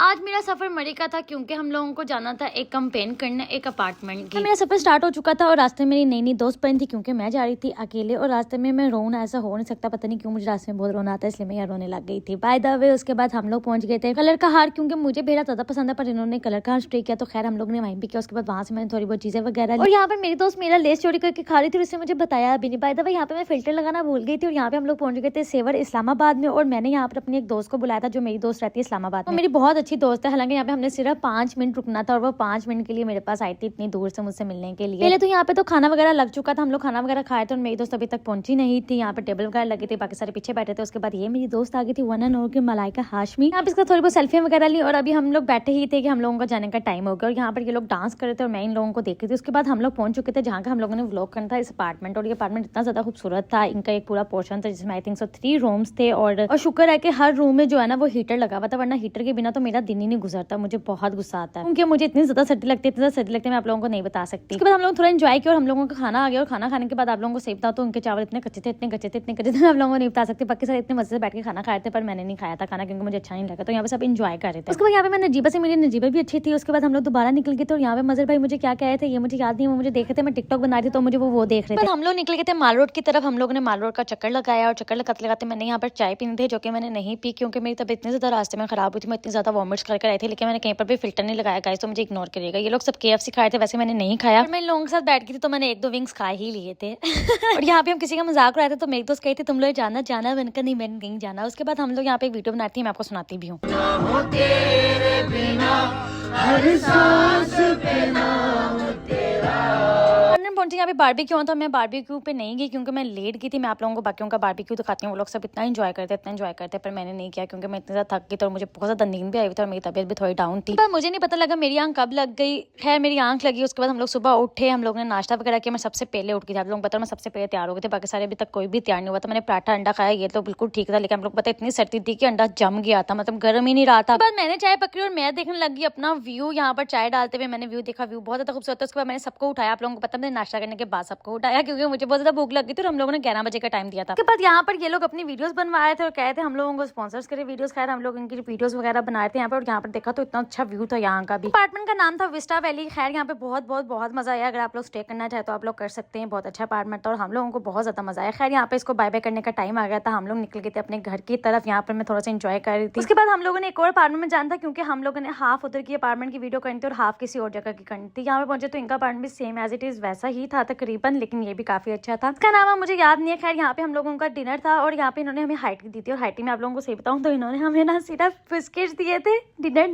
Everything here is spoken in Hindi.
आज मेरा सफर मरी का था क्योंकि हम लोगों को जाना था एक कंपेन करने एक अपार्टमेंट की। मेरा सफर स्टार्ट हो चुका था और रास्ते में मेरी नई नई दोस्त बनी थी क्योंकि मैं जा रही थी अकेले और रास्ते में मैं रोना ऐसा हो नहीं सकता, पता नहीं क्यों मुझे रास्ते में बहुत रोना आता है, इसलिए मैं यहाँ रोने लग गई थी। बाय द वे उसके बाद हम लोग पहुंच गए थे कलर का हार, क्योंकि मुझे बेहद ज्यादा पसंद है पर इन्होंने कलर का हार स्प्रे किया तो खैर हम लोग ने वहीं भी किया। उसके बाद वहां से मैंने थोड़ी बहुत चीजें वगैरह और यहाँ पर मेरी दोस्त मेरा लेस चोरी करके खा रही थी, उससे मुझे बताया भी नहीं। बाय द वे यहाँ पे मैं फिल्टर लगाना भूल गई थी और यहाँ पे हम लोग पहुंच गए थे सेवर इस्लामाबाद में और मैंने यहाँ पर अपनी एक दोस्त को बुलाया था जो मेरी दोस्त रहती है इस्लामाबाद में। मेरी बहुत अच्छी दोस्त है, हालांकि यहाँ पे हमने सिर्फ 5 मिनट रुकना था और वो 5 मिनट के लिए मेरे पास आई थी इतनी दूर से मुझसे मिलने के लिए। पहले तो यहाँ पे तो खाना वगैरह लग चुका था, हम लोग खाना वगैरह खाए थे और मेरी दोस्त अभी तक पहुंची नहीं थी। यहाँ पे टेबल वगैरह लगी थी, बाकी सारे पीछे बैठे थे। उसके बाद ये मेरी दोस्त आ गई थी one and only Malaika Hashmi. यहाँ पे इसका थोड़ी बहुत सेल्फी वगैरह ली और अभी हम लोग बैठे ही थे कि हम लोगों का जाने का टाइम हो गया और यहाँ पर ये लोग डांस कर रहे थे और मैं इन लोगों को देख रही थी। उसके बाद हम लोग पहुंच चुके थे जहाँ का हम लोगों ने व्लॉग करना था, इस अपार्टमेंट। और ये अपार्टमेंट इतना ज्यादा खूबसूरत था, इनका एक पूरा पोर्शन था जिसमें आई थिंक 3 रूम्स थे और शुक्र है कि हर रूम में जो है ना वो हीटर लगा हुआ था, वरना हीटर के बिना तो मेरा दिन ही नहीं गुजरता। मुझे बहुत गुस्सा आता है क्योंकि मुझे इतनी ज्यादा सर्दी लगती है मैं आप लोगों को नहीं बता सकती। उसके बाद हम लोग थोड़ा एंजॉय किया और हम लोगों का खाना आ गया और खाना खाने के बाद आप लोगों को सेव था तो उनके चावल इतने कच्चे थे आप लोगों को नहीं बता सकते। बाकी सारे इतने मजे से बैठ के खाना खाए थे पर मैंने नहीं खाया था खाना क्योंकि मुझे अच्छा नहीं लगा, तो यहाँ पे सब एंजॉय कर रहे थे। उसके बाद यहाँ पे मैं नजीबा से मेरी नजीबा भी अच्छी थी। उसके बाद हम लोग दोबारा निकल गए थे और यहाँ पे मजर भाई मुझे क्या कहे थे ये मुझे याद नहीं, वो मुझे देख रहे थे, मैं टिकटॉक बना रही थी तो मुझे वो देख रहे थे। हम लोग निकल गए थे माल रोड की तरफ। हम लोगों ने माल रोड का चक्कर लगाया और चक्कर लगाते लगाते मैंने यहाँ पर चाय पीनी थी जो कि मैंने नहीं पी क्योंकि मेरी तबीयत इतनी ज्यादा रास्ते में खराब हुई थी, मैं इतनी ज्यादा वॉमिट्स करके आई थी, लेकिन मैंने कहीं पर भी फिल्टर नहीं लगाया गाइस, तो मुझे इग्नोर करिएगा। ये लोग सब KFC खाए थे, वैसे मैंने नहीं खाया, मैं इन लोगों के साथ बैठ गई थी तो मैंने 1-2 विंग्स खा ही लिए थे। और यहाँ पे हम किसी का मजाक उड़ाए थे तो मेरी दोस्त कही थी तुम लोग जाना मैंने कहा नहीं मैंने नहीं जाना। उसके बाद हम लोग यहाँ पे एक वीडियो बनाती है, मैं आपको सुनाती भी हूँ। पहुंची यहाँ पे बारबेक्यू था, मैं बारबेक्यू पे नहीं गई क्योंकि मैं लेट गई थी। मैं आप लोगों को बाकियों का बारबेक्यू दिखाती हूँ, वो लोग सब इतना एंजॉय करते पर मैंने नहीं किया क्योंकि मैं इतनी ज्यादा थक गई थी और मुझे बहुत ज्यादा नींद भी आई थी और मेरी तबीयत भी थोड़ी डाउन थी। पर मुझे नहीं पता लगा मेरी आंख कब लग गई। खैर मेरी आंख लगी। उसके बाद हम लोग सुबह उठे, हम लोग ने नाश्ता वगैरह किया। मैं सबसे पहले उठ गई थी, आप लोग पता मैं सबसे पहले तैयार हो गए थे, बाकी सारे अभी तक कोई भी तैयार नहीं हुआ था। मैंने पराठा अंडा खाया, ये तो बिल्कुल ठीक था, लेकिन हम लोग पता इतनी सर्दी थी कि अंडा जम गया था, मतलब गर्म ही नहीं रहा था। मैंने चाय पकड़ी और मैं देखने लगी अपना व्यू, यहाँ पर चाय डालते हुए मैंने व्यू देखा, व्यू बहुत ज्यादा खूबसूरत था। उसके बाद मैंने सबको उठाया, आप लोगों को पता मैंने नाश्ता करने के बाद सबको उठाया क्योंकि मुझे बहुत ज्यादा भूख लगी थी और हम लोगों ने 11 बजे का टाइम दिया था। उसके बाद यहाँ पर ये लोग अपनी वीडियोस बनवा रहे थे और कह रहे थे हम लोगों को स्पॉन्सर्स करे वीडियोस। खैर हम लोग इनकी वीडियोस वगैरह बना रहे थे यहाँ पर और यहाँ पर देखा तो इतना अच्छा व्यू था यहाँ का भी। अपार्टमेंट का नाम था विस्टा वैली। खैर यहाँ पे बहुत मजा आया, अगर आप लोग स्टे करना चाहे तो आप लोग कर सकते हैं, बहुत अच्छा अपार्टमेंट था और हम लोगों को बहुत ज्यादा मजा आया। खैर यहाँ पे इसको बाय बाय करने का टाइम आ गया था, हम लोग निकल गए थे अपने घर की तरफ। यहाँ पर मैं थोड़ा सा एंजॉय कर रही थी। उसके बाद हम लोगों ने एक और अपार्टमेंट में जाना था क्योंकि हम लोगों ने हाफ उधर की अपार्टमेंट की वीडियो करनी थी और हाफ किसी और जगह की करनी थी। यहाँ पे पहुंचे तो इनका apartment same as it is वैसा ही था तकरीबन, लेकिन ये भी काफी अच्छा था। इसका नाम मुझे याद नहीं है। खैर यहाँ पे हम लोगों का डिनर था और यहाँ पे इन्होंने हमें हाइट दी थी और हाइट में आप लोगों को सही बताऊं तो इन्होंने हमें ना सिर्फ बिस्किट दिए थे डिनर